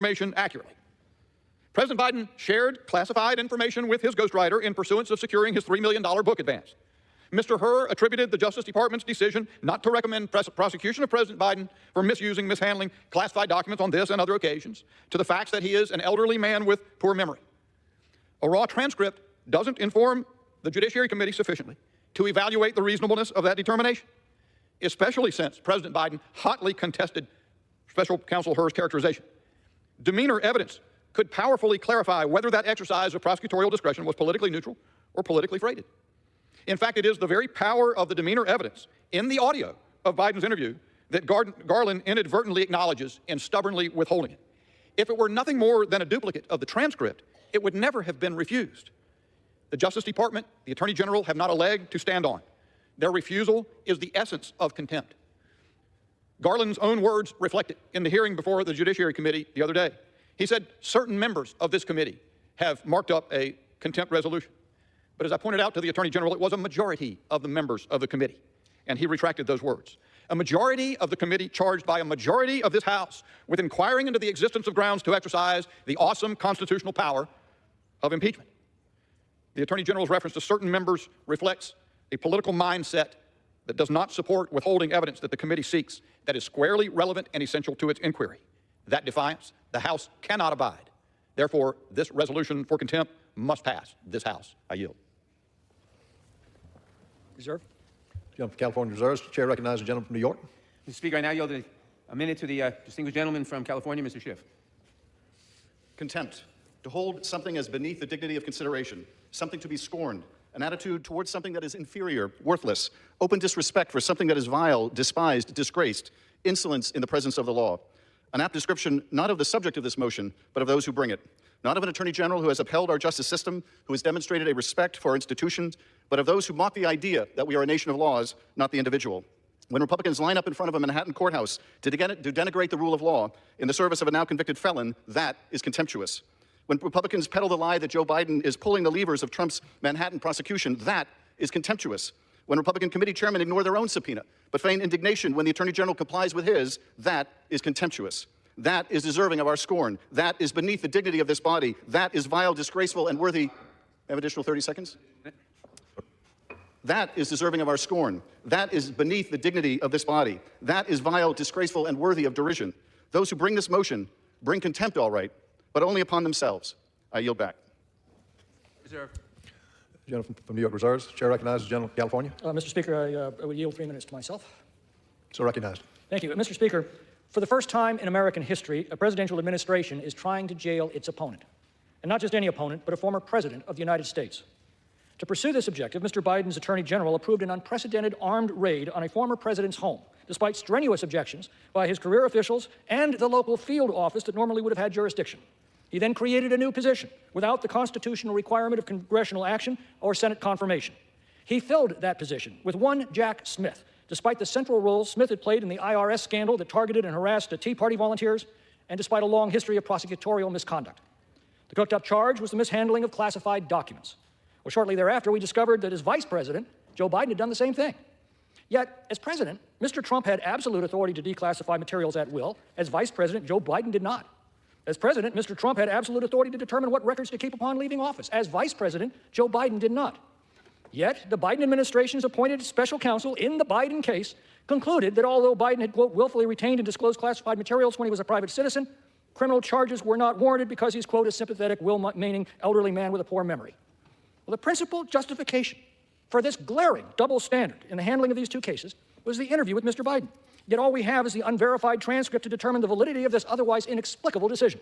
information accurately. President Biden shared classified information with his ghostwriter in pursuance of securing his $3 million book advance. Mr. Hur attributed the Justice Department's decision not to recommend prosecution of President Biden for misusing, mishandling classified documents on this and other occasions to the facts that he is an elderly man with poor memory. A raw transcript doesn't inform the Judiciary Committee sufficiently to evaluate the reasonableness of that determination, especially since President Biden hotly contested Special Counsel Hur's characterization. Demeanor evidence could powerfully clarify whether that exercise of prosecutorial discretion was politically neutral or politically freighted. In fact, it is the very power of the demeanor evidence in the audio of Biden's interview that Garland inadvertently acknowledges in stubbornly withholding it. If it were nothing more than a duplicate of the transcript, it would never have been refused. The Justice Department, the Attorney General have not a leg to stand on. Their refusal is the essence of contempt. Garland's own words reflect it in the hearing before the Judiciary Committee the other day. He said certain members of this committee have marked up a contempt resolution. But as I pointed out to the Attorney General, it was a majority of the members of the committee, and he retracted those words. A majority of the committee charged by a majority of this House with inquiring into the existence of grounds to exercise the awesome constitutional power of impeachment. The Attorney General's reference to certain members reflects a political mindset that does not support withholding evidence that the committee seeks that is squarely relevant and essential to its inquiry. That defiance, the House cannot abide. Therefore, this resolution for contempt must pass this House. I yield. Reserve. Gentleman from California reserves. The chair recognizes the gentleman from New York. Mr. Speaker, I now yield a minute to the distinguished gentleman from California, Mr. Schiff. Contempt. To hold something as beneath the dignity of consideration, something to be scorned, an attitude towards something that is inferior, worthless, open disrespect for something that is vile, despised, disgraced, insolence in the presence of the law. An apt description not of the subject of this motion, but of those who bring it. Not of an Attorney General who has upheld our justice system, who has demonstrated a respect for our institutions, but of those who mock the idea that we are a nation of laws, not the individual. When Republicans line up in front of a Manhattan courthouse to denigrate the rule of law in the service of a now convicted felon, that is contemptuous. When Republicans peddle the lie that Joe Biden is pulling the levers of Trump's Manhattan prosecution, that is contemptuous. When Republican committee chairmen ignore their own subpoena, but feign indignation when the Attorney General complies with his, that is contemptuous. That is deserving of our scorn. That is beneath the dignity of this body. That is vile, disgraceful, and worthy. I have additional 30 seconds? That is deserving of our scorn. That is beneath the dignity of this body. That is vile, disgraceful, and worthy of derision. Those who bring this motion bring contempt, all right, but only upon themselves. I yield back. Reserve. Gentleman from New York reserves. The chair recognizes the gentleman from California. Mr. Speaker, I would yield 3 minutes to myself. So recognized. Thank you. Mr. Speaker, for the first time in American history, a presidential administration is trying to jail its opponent. And not just any opponent, but a former president of the United States. To pursue this objective, Mr. Biden's Attorney General approved an unprecedented armed raid on a former president's home, despite strenuous objections by his career officials and the local field office that normally would have had jurisdiction. He then created a new position without the constitutional requirement of congressional action or Senate confirmation. He filled that position with one Jack Smith, despite the central role Smith had played in the IRS scandal that targeted and harassed Tea Party volunteers, and despite a long history of prosecutorial misconduct. The cooked-up charge was the mishandling of classified documents. Well, shortly thereafter, we discovered that as vice president, Joe Biden had done the same thing. Yet, as president, Mr. Trump had absolute authority to declassify materials at will. As vice president, Joe Biden did not. As president, Mr. Trump had absolute authority to determine what records to keep upon leaving office. As vice president, Joe Biden did not. Yet, the Biden administration's appointed special counsel in the Biden case concluded that although Biden had, quote, willfully retained and disclosed classified materials when he was a private citizen, criminal charges were not warranted because he's, quote, a sympathetic, well-meaning elderly man with a poor memory. Well, the principal justification for this glaring double standard in the handling of these two cases was the interview with Mr. Biden. Yet all we have is the unverified transcript to determine the validity of this otherwise inexplicable decision.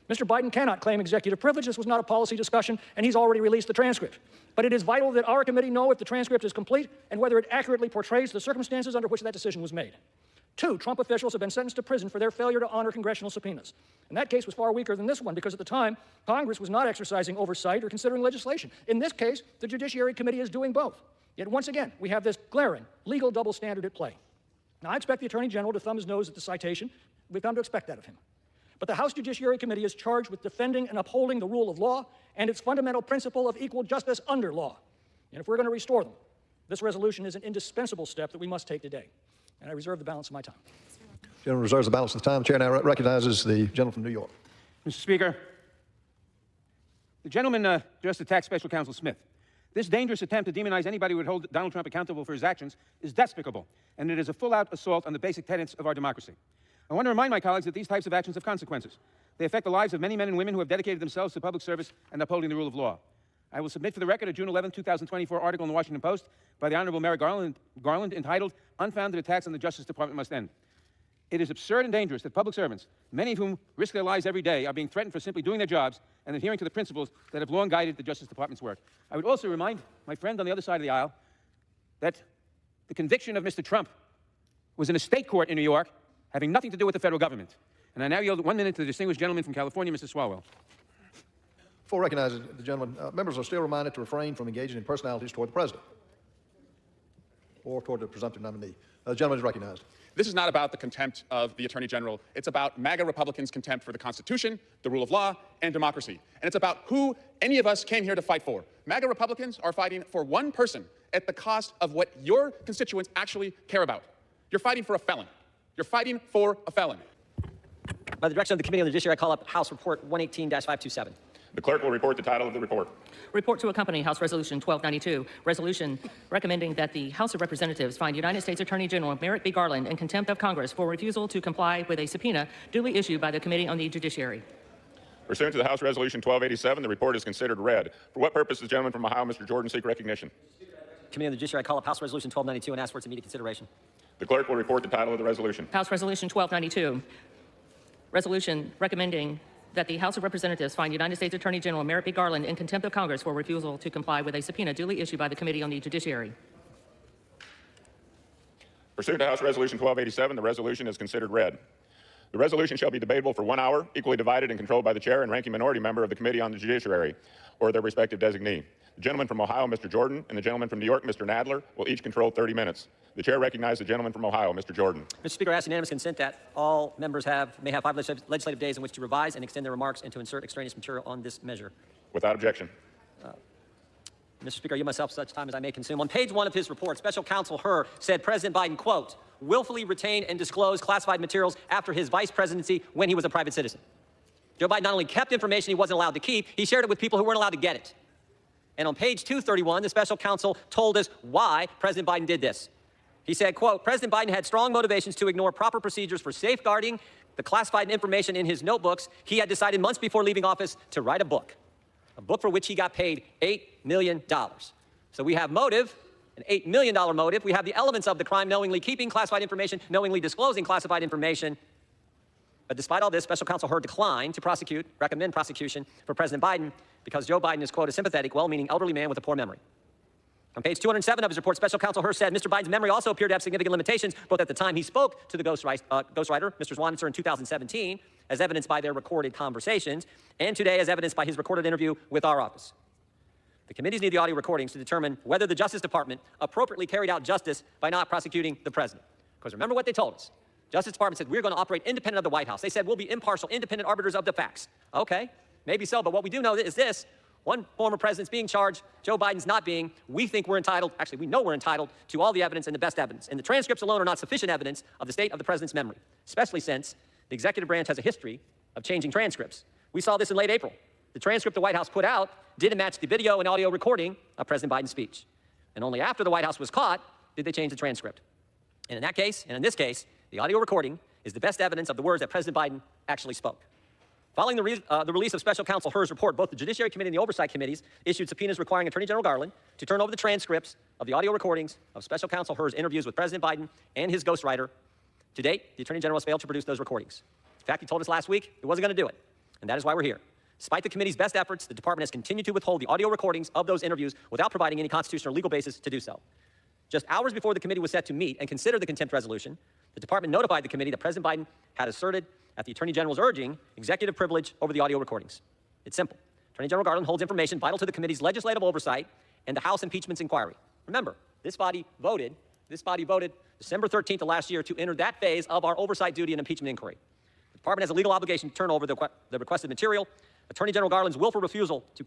Mr. Biden cannot claim executive privilege. This was not a policy discussion, and he's already released the transcript. But it is vital that our committee know if the transcript is complete and whether it accurately portrays the circumstances under which that decision was made. 2 Trump officials have been sentenced to prison for their failure to honor congressional subpoenas. And that case was far weaker than this one because at the time, Congress was not exercising oversight or considering legislation. In this case, the Judiciary Committee is doing both. Yet once again, we have this glaring legal double standard at play. Now, I expect the Attorney General to thumb his nose at the citation. We've come to expect that of him. But the House Judiciary Committee is charged with defending and upholding the rule of law and its fundamental principle of equal justice under law. And if we're going to restore them, this resolution is an indispensable step that we must take today. And I reserve the balance of my time. The gentleman reserves the balance of the time. The chair now recognizes the gentleman from New York. Mr. Speaker, the gentleman just attacked Special Counsel Smith. This dangerous attempt to demonize anybody who would hold Donald Trump accountable for his actions is despicable, and it is a full-out assault on the basic tenets of our democracy. I want to remind my colleagues that these types of actions have consequences. They affect the lives of many men and women who have dedicated themselves to public service and upholding the rule of law. I will submit for the record a June 11, 2024 article in the Washington Post by the Honorable Merrick Garland entitled, "Unfounded Attacks on the Justice Department Must End." It is absurd and dangerous that public servants, many of whom risk their lives every day, are being threatened for simply doing their jobs and adhering to the principles that have long guided the Justice Department's work. I would also remind my friend on the other side of the aisle that the conviction of Mr. Trump was in a state court in New York, having nothing to do with the federal government. And I now yield 1 minute to the distinguished gentleman from California, Mr. Swalwell. Before recognizing the gentleman, members are still reminded to refrain from engaging in personalities toward the president or toward the presumptive nominee. The gentleman is recognized. This is not about the contempt of the Attorney General. It's about MAGA Republicans' contempt for the Constitution, the rule of law, and democracy. And it's about who any of us came here to fight for. MAGA Republicans are fighting for one person at the cost of what your constituents actually care about. You're fighting for a felon. You're fighting for a felon. By the direction of the Committee on the Judiciary, I call up House Report 118-527. The clerk will report the title of the report. Report to accompany House Resolution 1292, resolution recommending that the House of Representatives find United States Attorney General Merrick B. Garland in contempt of Congress for refusal to comply with a subpoena duly issued by the Committee on the Judiciary. Pursuant to the House Resolution 1287, the report is considered read. For what purpose does the gentleman from Ohio, Mr. Jordan, seek recognition? Committee on the Judiciary, I call up House Resolution 1292 and ask for its immediate consideration. The clerk will report the title of the resolution. House Resolution 1292, resolution recommending that the House of Representatives find United States Attorney General Merrick B. Garland in contempt of Congress for refusal to comply with a subpoena duly issued by the Committee on the Judiciary. Pursuant to House Resolution 1287, the resolution is considered read. The resolution shall be debatable for 1 hour, equally divided and controlled by the chair and ranking minority member of the Committee on the Judiciary, or their respective designee. The gentleman from Ohio, Mr. Jordan, and the gentleman from New York, Mr. Nadler, will each control 30 minutes. The chair recognizes the gentleman from Ohio, Mr. Jordan. Mr. Speaker, I ask unanimous consent that all members may have 5 legislative days in which to revise and extend their remarks and to insert extraneous material on this measure. Without objection. Mr. Speaker, I yield myself such time as I may consume. On page 1 of his report, Special Counsel Hur said President Biden, quote, willfully retained and disclosed classified materials after his vice presidency when he was a private citizen. Joe Biden not only kept information he wasn't allowed to keep, he shared it with people who weren't allowed to get it. And on page 231, the special counsel told us why President Biden did this. He said, quote, President Biden had strong motivations to ignore proper procedures for safeguarding the classified information in his notebooks. He had decided months before leaving office to write a book for which he got paid $8 million. So we have motive, an $8 million motive. We have the elements of the crime: knowingly keeping classified information, knowingly disclosing classified information. But despite all this, Special Counsel Hur declined to recommend prosecution for President Biden because Joe Biden is, quote, a sympathetic, well-meaning elderly man with a poor memory. On page 207 of his report, Special Counsel Hur said Mr. Biden's memory also appeared to have significant limitations, both at the time he spoke to the ghostwriter, Mr. Swanitzer, in 2017, as evidenced by their recorded conversations, and today as evidenced by his recorded interview with our office. The committees need the audio recordings to determine whether the Justice Department appropriately carried out justice by not prosecuting the president. Because remember what they told us. Justice Department said, we're going to operate independent of the White House. They said, we'll be impartial, independent arbiters of the facts. Okay, maybe so, but what we do know is this. One former president's being charged, Joe Biden's not being. We think we're entitled, actually we know we're entitled to all the evidence and the best evidence. And the transcripts alone are not sufficient evidence of the state of the president's memory, especially since the executive branch has a history of changing transcripts. We saw this in late April. The transcript the White House put out didn't match the video and audio recording of President Biden's speech. And only after the White House was caught did they change the transcript. And in that case, and in this case, the audio recording is the best evidence of the words that President Biden actually spoke. Following the release of Special Counsel Hur's report, both the Judiciary Committee and the Oversight Committees issued subpoenas requiring Attorney General Garland to turn over the transcripts of the audio recordings of Special Counsel Hur's interviews with President Biden and his ghostwriter. To date, the Attorney General has failed to produce those recordings. In fact, he told us last week he wasn't going to do it, and that is why we're here. Despite the committee's best efforts, the department has continued to withhold the audio recordings of those interviews without providing any constitutional or legal basis to do so. Just hours before the committee was set to meet and consider the contempt resolution, the department notified the committee that President Biden had asserted, at the Attorney General's urging, executive privilege over the audio recordings. It's simple. Attorney General Garland holds information vital to the committee's legislative oversight and the House impeachment inquiry. Remember, this body voted December 13th of last year to enter that phase of our oversight duty and impeachment inquiry. The department has a legal obligation to turn over the requested material. Attorney General Garland's willful refusal to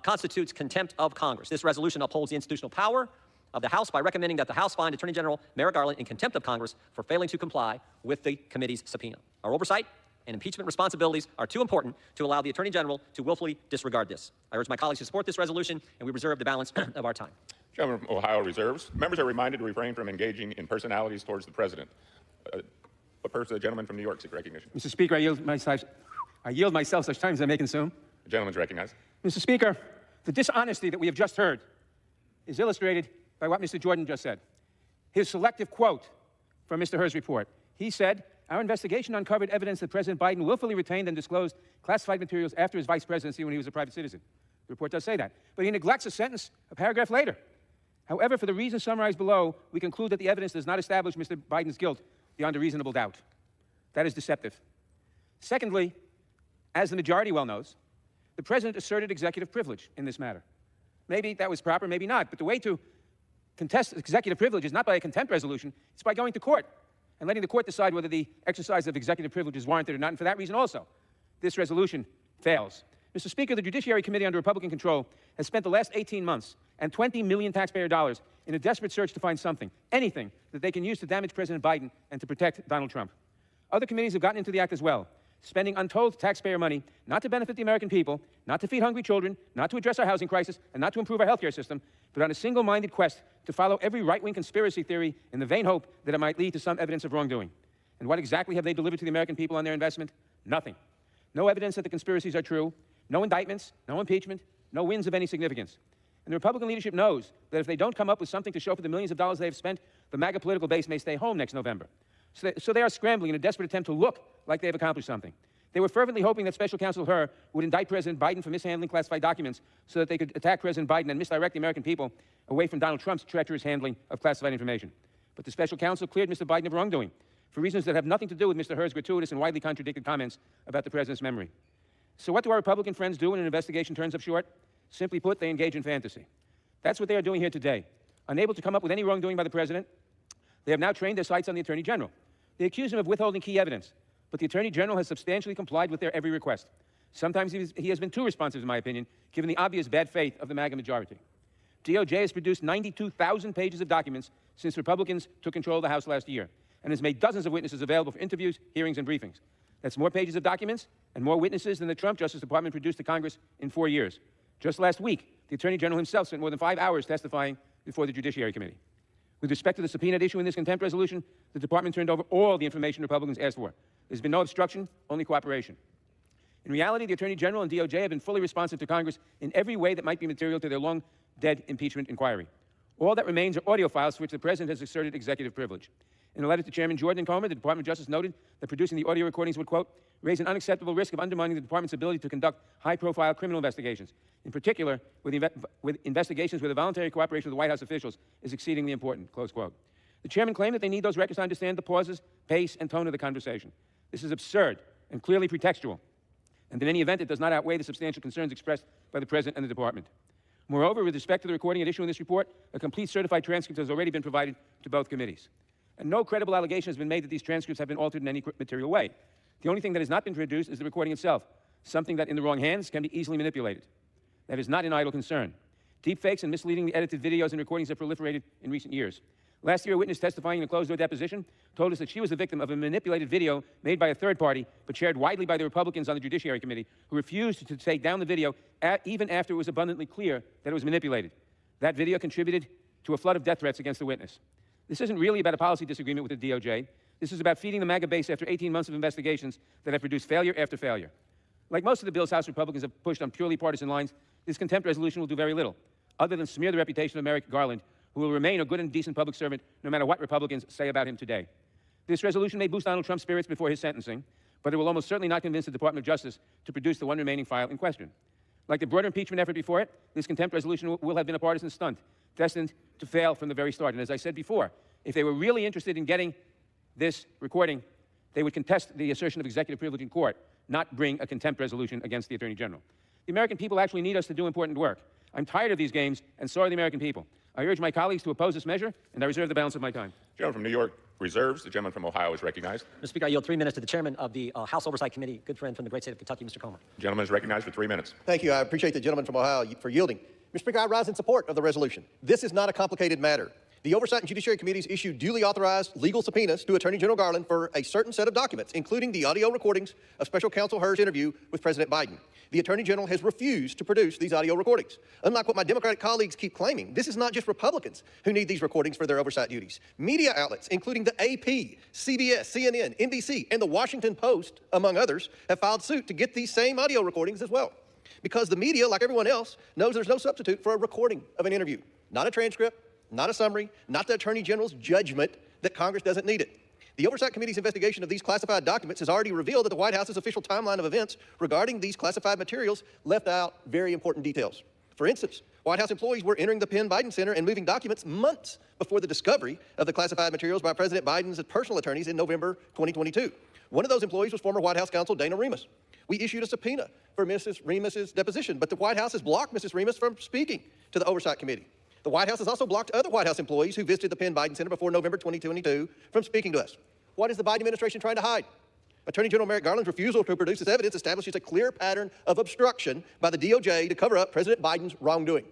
constitutes contempt of Congress. This resolution upholds the institutional power of the House by recommending that the House find Attorney General Merrick Garland in contempt of Congress for failing to comply with the committee's subpoena. Our oversight and impeachment responsibilities are too important to allow the Attorney General to willfully disregard this. I urge my colleagues to support this resolution, and we reserve the balance of our time. Gentleman from Ohio reserves. Members are reminded to refrain from engaging in personalities towards the president. What purpose the gentleman from New York seek recognition? Mr. Speaker, I yield myself such time as I may consume. The gentleman is recognized. Mr. Speaker, the dishonesty that we have just heard is illustrated by what Mr. Jordan just said. His selective quote from Mr. Herr's report. He said, "Our investigation uncovered evidence that President Biden willfully retained and disclosed classified materials after his vice presidency when he was a private citizen." The report does say that. But he neglects a sentence, a paragraph later. However, for the reasons summarized below, we conclude that the evidence does not establish Mr. Biden's guilt beyond a reasonable doubt. That is deceptive. Secondly, as the majority well knows, the president asserted executive privilege in this matter. Maybe that was proper, maybe not. But the way to contest executive privilege is not by a contempt resolution, it's by going to court and letting the court decide whether the exercise of executive privilege is warranted or not. And for that reason also, this resolution fails. Mr. Speaker, the Judiciary Committee under Republican control has spent the last 18 months and $20 million taxpayer dollars in a desperate search to find something, anything, that they can use to damage President Biden and to protect Donald Trump. Other committees have gotten into the act as well, spending untold taxpayer money not to benefit the American people, not to feed hungry children, not to address our housing crisis, and not to improve our healthcare system, but on a single-minded quest to follow every right-wing conspiracy theory in the vain hope that it might lead to some evidence of wrongdoing. And what exactly have they delivered to the American people on their investment? Nothing. No evidence that the conspiracies are true, no indictments, no impeachment, no wins of any significance. And the Republican leadership knows that if they don't come up with something to show for the millions of dollars they have spent, the MAGA political base may stay home next November. So they are scrambling in a desperate attempt to look like they have accomplished something. They were fervently hoping that Special Counsel Hur would indict President Biden for mishandling classified documents so that they could attack President Biden and misdirect the American people away from Donald Trump's treacherous handling of classified information. But the Special Counsel cleared Mr. Biden of wrongdoing for reasons that have nothing to do with Mr. Hur's gratuitous and widely contradicted comments about the president's memory. So what do our Republican friends do when an investigation turns up short? Simply put, they engage in fantasy. That's what they are doing here today. Unable to come up with any wrongdoing by the president, they have now trained their sights on the Attorney General. They accuse him of withholding key evidence, but the Attorney General has substantially complied with their every request. Sometimes he has been too responsive, in my opinion, given the obvious bad faith of the MAGA majority. DOJ has produced 92,000 pages of documents since Republicans took control of the House last year, and has made dozens of witnesses available for interviews, hearings, and briefings. That's more pages of documents and more witnesses than the Trump Justice Department produced to Congress in 4 years. Just last week, the Attorney General himself spent more than 5 hours testifying before the Judiciary Committee. With respect to the subpoena at issue in this contempt resolution, the department turned over all the information Republicans asked for. There's been no obstruction, only cooperation. In reality, the Attorney General and DOJ have been fully responsive to Congress in every way that might be material to their long-dead impeachment inquiry. All that remains are audio files for which the President has asserted executive privilege. In a letter to Chairman Jordan and Comer, the Department of Justice noted that producing the audio recordings would, quote, raise an unacceptable risk of undermining the department's ability to conduct high-profile criminal investigations. In particular, with investigations where the voluntary cooperation of the White House officials is exceedingly important, close quote. The chairman claimed that they need those records to understand the pauses, pace, and tone of the conversation. This is absurd and clearly pretextual. And in any event, it does not outweigh the substantial concerns expressed by the President and the Department. Moreover, with respect to the recording at issue in this report, a complete certified transcript has already been provided to both committees. And no credible allegation has been made that these transcripts have been altered in any material way. The only thing that has not been produced is the recording itself, something that in the wrong hands can be easily manipulated. That is not an idle concern. Deepfakes and misleadingly edited videos and recordings have proliferated in recent years. Last year, a witness testifying in a closed-door deposition told us that she was the victim of a manipulated video made by a third party, but shared widely by the Republicans on the Judiciary Committee, who refused to take down the video even after it was abundantly clear that it was manipulated. That video contributed to a flood of death threats against the witness. This isn't really about a policy disagreement with the DOJ. This is about feeding the MAGA base after 18 months of investigations that have produced failure after failure. Like most of the bills House Republicans have pushed on purely partisan lines, this contempt resolution will do very little, other than smear the reputation of Merrick Garland, who will remain a good and decent public servant no matter what Republicans say about him today. This resolution may boost Donald Trump's spirits before his sentencing, but it will almost certainly not convince the Department of Justice to produce the one remaining file in question. Like the broader impeachment effort before it, this contempt resolution will have been a partisan stunt, destined to fail from the very start. And as I said before, if they were really interested in getting this recording, they would contest the assertion of executive privilege in court, not bring a contempt resolution against the Attorney General. The American people actually need us to do important work. I'm tired of these games, and so are the American people. I urge my colleagues to oppose this measure, and I reserve the balance of my time. Gentleman from New York reserves. The gentleman from Ohio is recognized. Mr. Speaker, I yield 3 minutes to the chairman of the House Oversight Committee, good friend from the great state of Kentucky, Mr. Comer. The gentleman is recognized for 3 minutes. Thank you. I appreciate the gentleman from Ohio for yielding. Mr. Speaker, I rise in support of the resolution. This is not a complicated matter. The Oversight and Judiciary Committees issue duly authorized legal subpoenas to Attorney General Garland for a certain set of documents, including the audio recordings of Special Counsel Hur's interview with President Biden. The Attorney General has refused to produce these audio recordings. Unlike what my Democratic colleagues keep claiming, this is not just Republicans who need these recordings for their oversight duties. Media outlets, including the AP, CBS, CNN, NBC, and the Washington Post, among others, have filed suit to get these same audio recordings as well. Because the media, like everyone else, knows there's no substitute for a recording of an interview. Not a transcript, not a summary, not the Attorney General's judgment that Congress doesn't need it. The Oversight Committee's investigation of these classified documents has already revealed that the White House's official timeline of events regarding these classified materials left out very important details. For instance, White House employees were entering the Penn Biden Center and moving documents months before the discovery of the classified materials by President Biden's personal attorneys in November 2022. One of those employees was former White House counsel Dana Remus. We issued a subpoena for Mrs. Remus's deposition, but the White House has blocked Mrs. Remus from speaking to the Oversight Committee. The White House has also blocked other White House employees who visited the Penn Biden Center before November 2022 from speaking to us. What is the Biden administration trying to hide? Attorney General Merrick Garland's refusal to produce this evidence establishes a clear pattern of obstruction by the DOJ to cover up President Biden's wrongdoing.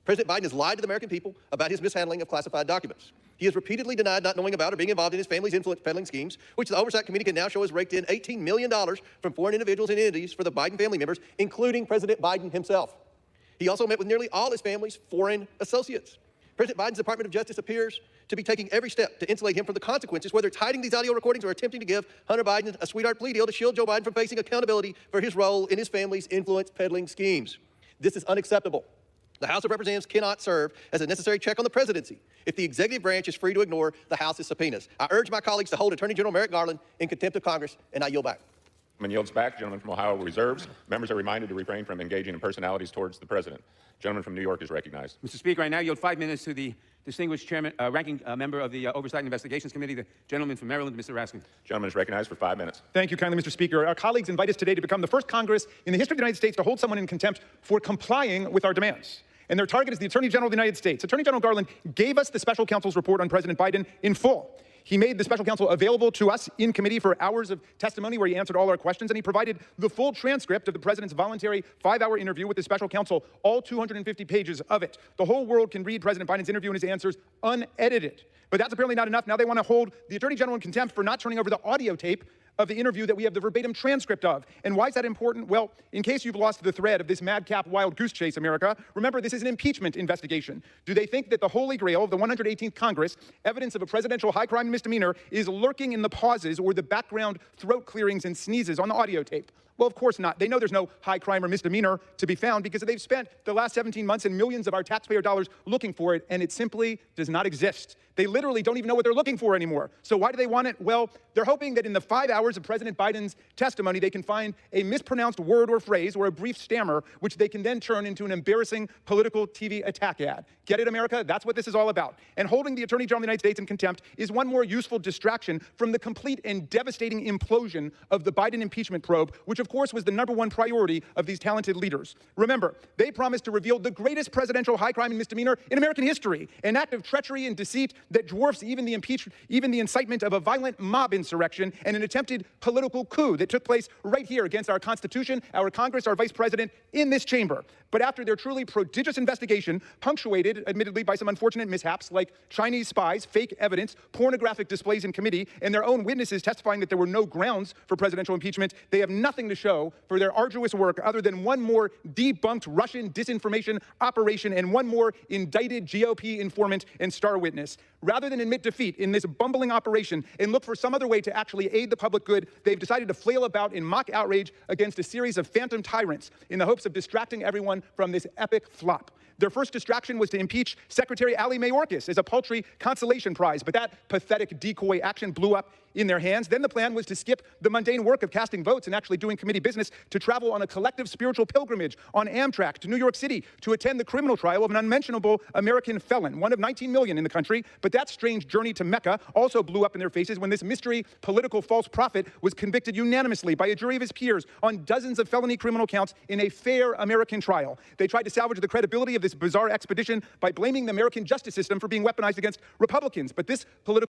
President Biden has lied to the American people about his mishandling of classified documents. He has repeatedly denied not knowing about or being involved in his family's influence peddling schemes, which the Oversight Committee can now show has raked in $18 million from foreign individuals and entities for the Biden family members, including President Biden himself. He also met with nearly all his family's foreign associates. President Biden's Department of Justice appears to be taking every step to insulate him from the consequences, whether it's hiding these audio recordings or attempting to give Hunter Biden a sweetheart plea deal to shield Joe Biden from facing accountability for his role in his family's influence peddling schemes. This is unacceptable. The House of Representatives cannot serve as a necessary check on the presidency if the executive branch is free to ignore the House's subpoenas. I urge my colleagues to hold Attorney General Merrick Garland in contempt of Congress, and I yield back. Gentleman yields back. Gentleman from Ohio reserves. Members are reminded to refrain from engaging in personalities towards the president. Gentleman from New York is recognized. Mr. Speaker, I now yield 5 minutes to the distinguished chairman, ranking member of the Oversight and Investigations Committee, the gentleman from Maryland, Mr. Raskin. Gentleman is recognized for 5 minutes. Thank you kindly, Mr. Speaker. Our colleagues invite us today to become the first Congress in the history of the United States to hold someone in contempt for complying with our demands. And their target is the Attorney General of the United States. Attorney General Garland gave us the special counsel's report on President Biden in full. He made the special counsel available to us in committee for hours of testimony where he answered all our questions, and he provided the full transcript of the president's voluntary 5-hour interview with the special counsel, all 250 pages of it. The whole world can read President Biden's interview and his answers unedited. But that's apparently not enough. Now they want to hold the Attorney General in contempt for not turning over the audio tape of the interview that we have the verbatim transcript of. And why is that important? Well, in case you've lost the thread of this madcap wild goose chase, America, remember this is an impeachment investigation. Do they think that the holy grail of the 118th Congress, evidence of a presidential high crime and misdemeanor, is lurking in the pauses or the background throat clearings and sneezes on the audio tape? Well, of course not. They know there's no high crime or misdemeanor to be found because they've spent the last 17 months and millions of our taxpayer dollars looking for it, and it simply does not exist. They literally don't even know what they're looking for anymore. So why do they want it? Well, they're hoping that in the 5 hours of President Biden's testimony, they can find a mispronounced word or phrase or a brief stammer, which they can then turn into an embarrassing political TV attack ad. Get it, America? That's what this is all about. And holding the Attorney General of the United States in contempt is one more useful distraction from the complete and devastating implosion of the Biden impeachment probe, which of course was the #1 priority of these talented leaders. Remember, they promised to reveal the greatest presidential high crime and misdemeanor in American history, an act of treachery and deceit that dwarfs even the incitement of a violent mob insurrection and an attempted political coup that took place right here against our Constitution, our Congress, our Vice President, in this chamber. But after their truly prodigious investigation, punctuated, admittedly, by some unfortunate mishaps like Chinese spies, fake evidence, pornographic displays in committee, and their own witnesses testifying that there were no grounds for presidential impeachment, they have nothing to show for their arduous work other than one more debunked Russian disinformation operation and one more indicted GOP informant and star witness. Rather than admit defeat in this bumbling operation and look for some other way to actually aid the public good, they've decided to flail about in mock outrage against a series of phantom tyrants in the hopes of distracting everyone from this epic flop. Their first distraction was to impeach Secretary Ali Mayorkas as a paltry consolation prize, but that pathetic decoy action blew up in their hands. Then the plan was to skip the mundane work of casting votes and actually doing committee business to travel on a collective spiritual pilgrimage on Amtrak to New York City to attend the criminal trial of an unmentionable American felon, one of 19 million in the country. But that strange journey to Mecca also blew up in their faces when this mystery political false prophet was convicted unanimously by a jury of his peers on dozens of felony criminal counts in a fair American trial. They tried to salvage the credibility of this bizarre expedition by blaming the American justice system for being weaponized against Republicans. But this political